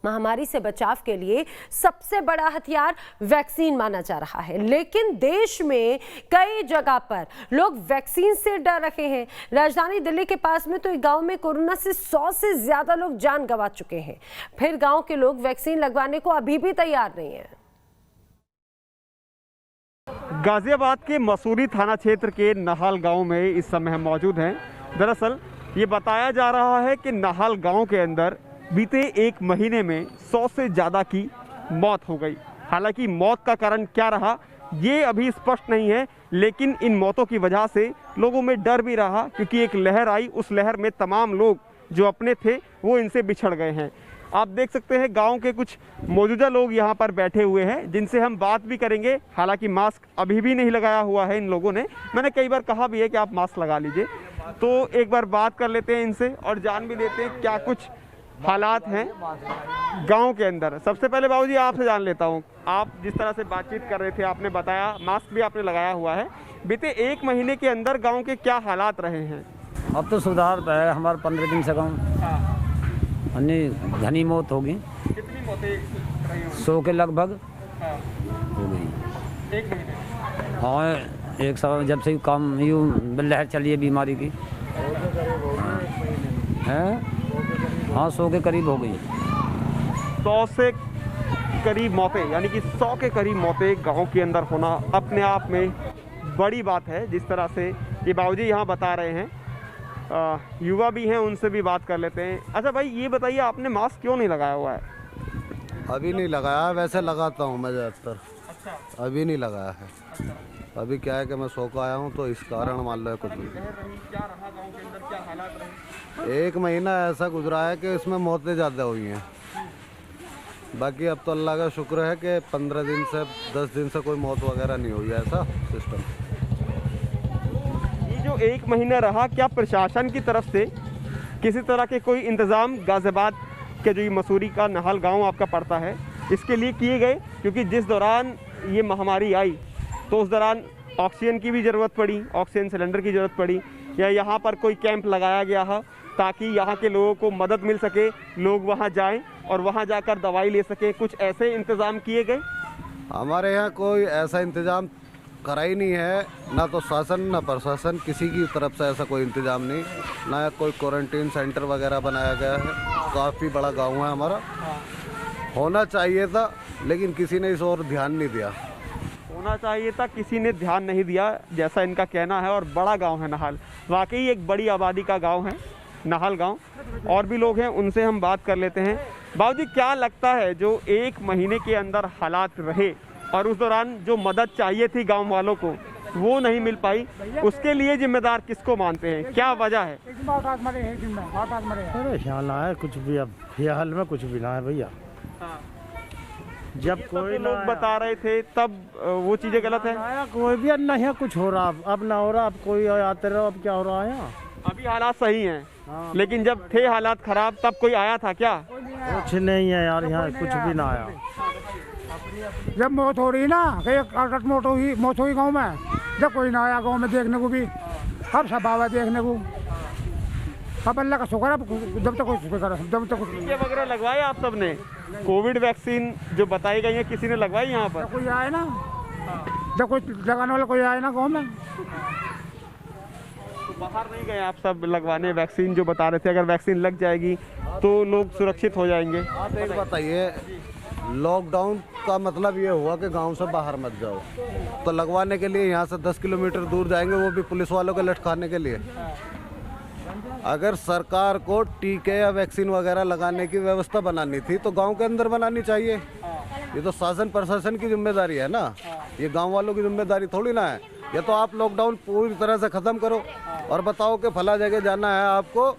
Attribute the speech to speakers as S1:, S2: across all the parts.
S1: महामारी से बचाव के लिए सबसे बड़ा हथियार वैक्सीन माना जा रहा है, लेकिन देश में कई जगह पर लोग वैक्सीन से डर रहे हैं। राजधानी दिल्ली के पास में तो एक गांव में कोरोना से 100 से ज्यादा लोग जान गंवा चुके हैं। फिर गांव के लोग वैक्सीन लगवाने को अभी भी तैयार नहीं है।
S2: गाजियाबाद के मसूरी थाना क्षेत्र के नहाल गांव में इस समय हम मौजूद हैं। दरअसल ये बताया जा रहा है कि नहाल गांव के अंदर बीते एक महीने में 100 से ज़्यादा की मौत हो गई। हालांकि मौत का कारण क्या रहा ये अभी स्पष्ट नहीं है, लेकिन इन मौतों की वजह से लोगों में डर भी रहा, क्योंकि एक लहर आई, उस लहर में तमाम लोग जो अपने थे वो इनसे बिछड़ गए हैं। आप देख सकते हैं गांव के कुछ मौजूदा लोग यहां पर बैठे हुए हैं, जिनसे हम बात भी करेंगे। हालांकि मास्क अभी भी नहीं लगाया हुआ है इन लोगों ने। मैंने कई बार कहा भी है कि आप मास्क लगा लीजिए, तो एक बार बात कर लेते हैं इनसे और जान भी लेते हैं क्या कुछ हालात हैं गांव के अंदर। सबसे पहले बाबूजी आपसे जान लेता हूं, आप जिस तरह से बातचीत कर रहे थे, आपने बताया मास्क भी आपने लगाया हुआ है, बीते एक महीने के अंदर गांव के क्या हालात रहे हैं?
S3: अब तो सुधार है हमारे 15 दिन से कम घनी मौत होगी।
S2: कितनी मौतें रही होंगी?
S3: 100 के लगभग
S2: हो
S3: गई
S2: एक महीने।
S3: हाँ, एक साल जब से कम यूँ लहर चली है बीमारी की है। हाँ, 100 के करीब हो गई।
S2: 100 से करीब मौतें, यानी कि 100 के करीब मौतें गांव के अंदर होना अपने आप में बड़ी बात है। जिस तरह से ये बाबूजी यहाँ बता रहे हैं, युवा भी हैं, उनसे भी बात कर लेते हैं। अच्छा भाई, ये बताइए आपने मास्क क्यों नहीं लगाया हुआ है?
S4: अभी नहीं लगाया, वैसे लगाता हूँ मैं ज़्यादातर।
S2: अच्छा।
S4: अभी नहीं लगाया है। अभी क्या है कि मैं सो का आया हूँ, तो इस कारण मान लो कुछ
S2: क्या रहा गांव के अंदर, क्या हालात रहे?
S4: एक महीना ऐसा गुजरा है कि इसमें मौतें ज़्यादा हुई हैं। बाकी अब तो अल्लाह का शुक्र है कि 15 दिन से 10 दिन से कोई मौत वगैरह नहीं हुई है, ऐसा सिस्टम।
S2: ये जो एक महीना रहा, क्या प्रशासन की तरफ से किसी तरह के कोई इंतज़ाम गाजियाबाद के जो ये मसूरी का नहाल गांव आपका पड़ता है इसके लिए किए गए? क्योंकि जिस दौरान ये महामारी आई तो उस दौरान ऑक्सीजन की भी ज़रूरत पड़ी, ऑक्सीजन सिलेंडर की ज़रूरत पड़ी, या यहाँ पर कोई कैंप लगाया गया है ताकि यहाँ के लोगों को मदद मिल सके, लोग वहाँ जाएं और वहाँ जाकर दवाई ले सके? कुछ ऐसे इंतज़ाम किए गए?
S4: हमारे यहाँ कोई ऐसा इंतज़ाम करा ही नहीं है, ना तो शासन ना प्रशासन, किसी की तरफ से ऐसा कोई इंतज़ाम नहीं। ना कोई क्वारंटीन सेंटर वगैरह बनाया गया है। काफ़ी बड़ा गाँव है हमारा, होना चाहिए था, लेकिन किसी ने इस ओर ध्यान नहीं दिया।
S2: होना चाहिए था, किसी ने ध्यान नहीं दिया, जैसा इनका कहना है। और बड़ा गांव है नहाल, वाकई एक बड़ी आबादी का गांव है नहाल गांव। और भी लोग हैं, उनसे हम बात कर लेते हैं। बाबूजी, क्या लगता है जो एक महीने के अंदर हालात रहे और उस दौरान जो मदद चाहिए थी गांव वालों को वो नहीं मिल पाई, उसके लिए जिम्मेदार किसको मानते हैं? क्या वजह है?
S5: ख्याल आया कुछ भी, अब फिलहाल में कुछ भी ना है भैया। जब कोई
S2: लोग बता रहे थे तब वो चीजें गलत है।
S5: कोई भी नहीं कुछ हो रहा, अब ना हो रहा, अब कोई आते रहो, अब क्या हो रहा है?
S2: अभी हालात सही हैं। हाँ। लेकिन जब थे हालात खराब तब कोई आया था क्या?
S5: कुछ नहीं है यार, यहाँ कुछ भी ना आया।
S6: जब मौत हो रही ना, मौत हुई गांव में, जब कोई ना आया गांव में देखने को भी, अब सब आवा देखने को। अब अल्लाह का शुक्र है, जब तक
S2: टीके वगैरह लगवाए आप सबने? कोविड वैक्सीन जो बताई गई है किसी ने लगवाई यहाँ पर?
S6: कोई आए ना, जब कोई लगाने वाला कोई आए ना गाँव में।
S2: तो बाहर नहीं गए आप सब लगवाने वैक्सीन जो बता रहे थे? अगर वैक्सीन लग जाएगी तो लोग सुरक्षित हो जाएंगे।
S4: आप एक बताइए, लॉकडाउन का मतलब ये हुआ कि गांव से बाहर मत जाओ, तो लगवाने के लिए यहाँ से 10 किलोमीटर दूर जाएंगे, वो भी पुलिस वालों के लटकाने के लिए। अगर सरकार को टीके या वैक्सीन वगैरह लगाने की व्यवस्था बनानी थी तो गांव के अंदर बनानी चाहिए। ये तो शासन प्रशासन की जिम्मेदारी है ना, ये गांव वालों की जिम्मेदारी थोड़ी ना है। या तो आप लॉकडाउन पूरी तरह से ख़त्म करो और बताओ कि फला जगह जाना है आपको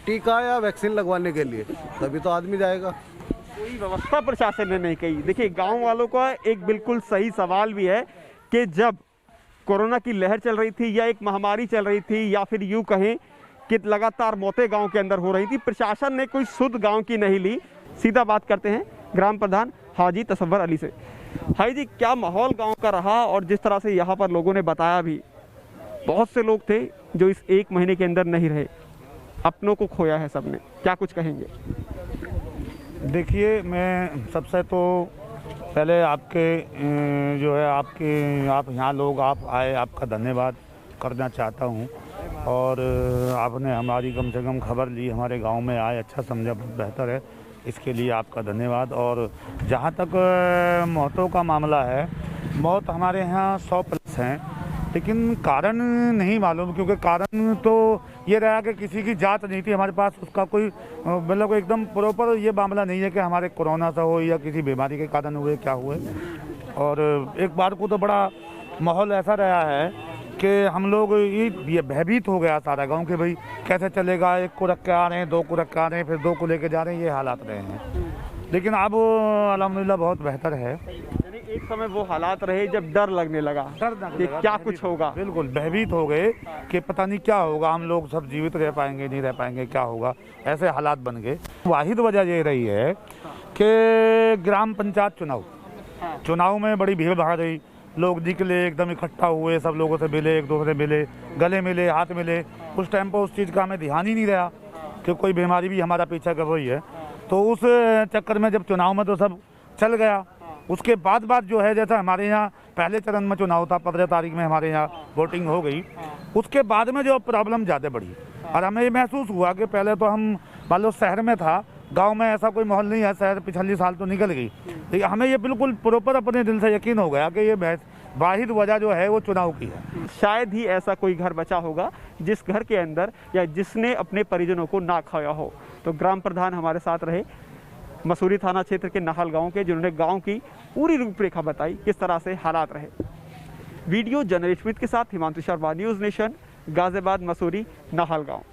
S4: टीका या वैक्सीन लगवाने के लिए, तभी तो आदमी जाएगा।
S2: कोई व्यवस्था प्रशासन ने नहीं की। देखिए, गांव वालों का एक बिल्कुल सही सवाल भी है कि जब कोरोना की लहर चल रही थी या एक महामारी चल रही थी, या फिर यूँ कहें कि लगातार मौतें गांव के अंदर हो रही थी, प्रशासन ने कोई सुध गांव की नहीं ली। सीधा बात करते हैं ग्राम प्रधान हाजी तसव्वुर अली से। हाजी जी, क्या माहौल गांव का रहा? और जिस तरह से यहाँ पर लोगों ने बताया भी, बहुत से लोग थे जो इस एक महीने के अंदर नहीं रहे, अपनों को खोया है सबने, क्या कुछ कहेंगे?
S5: देखिए, मैं सबसे तो पहले आपके जो है आप यहाँ लोग आप आए, आपका धन्यवाद करना चाहता हूँ। और आपने हमारी कम से कम खबर ली, हमारे गांव में आए, अच्छा समझा, बहुत बेहतर है, इसके लिए आपका धन्यवाद। और जहाँ तक मौतों का मामला है, मौत हमारे यहाँ 100+ हैं, लेकिन कारण नहीं मालूम, क्योंकि कारण तो ये रहा कि किसी की जांच नहीं थी हमारे पास, उसका कोई मतलब एकदम प्रॉपर ये मामला नहीं है कि हमारे कोरोना से हो या किसी बीमारी के कारण हुए, क्या हुए। और एक बार को तो बड़ा माहौल ऐसा रहा है कि हम लोग ये भयभीत हो गया सारा गांव कि भाई कैसे चलेगा, एक को रख के आ रहे हैं, 2 को रख के आ रहे हैं, फिर 2 को लेके जा रहे हैं, ये हालात रहे हैं। लेकिन अब अल्हम्दुलिल्लाह बहुत बेहतर है।
S2: यानी एक समय वो हालात रहे जब डर लगने लगा कि क्या कुछ होगा,
S5: बिल्कुल भयभीत हो गए कि पता नहीं क्या होगा, हम लोग सब जीवित रह पाएंगे नहीं रह पाएंगे, क्या होगा, ऐसे हालात बन गए। वाहिद वजह ये रही है कि ग्राम पंचायत चुनाव में बड़ी भीड़ भाड़ रही, लोग निकले, एकदम इकट्ठा हुए, सब लोगों से मिले, एक दूसरे मिले, गले मिले, हाथ मिले। उस टाइम पर उस चीज़ का हमें ध्यान ही नहीं रहा कि कोई बीमारी भी हमारा पीछा कर रही है। तो उस चक्कर में जब चुनाव में तो सब चल गया। उसके बाद जो है, जैसा हमारे यहाँ पहले चरण में चुनाव था, 15 तारीख में हमारे यहाँ वोटिंग हो गई, उसके बाद में जो प्रॉब्लम ज़्यादा बढ़ी। और हमें ये महसूस हुआ कि पहले तो हम मान लो शहर में था, गांव में ऐसा कोई माहौल नहीं है, शहर पिछले साल तो निकल गई, लेकिन हमें ये बिल्कुल प्रॉपर अपने दिल से यकीन हो गया कि ये वाहिद वजह जो है वो चुनाव की है।
S2: शायद ही ऐसा कोई घर बचा होगा जिस घर के अंदर या जिसने अपने परिजनों को ना खोया हो। तो ग्राम प्रधान हमारे साथ रहे, मसूरी थाना क्षेत्र के नाहल गांव के, जिन्होंने गांव की पूरी रूपरेखा बताई, किस तरह से हालात रहे। वीडियो जर्नलिस्ट स्मिथ के साथ Himanshu Sharma, news nation, Ghaziabad, Mussoorie, Nahal गांव।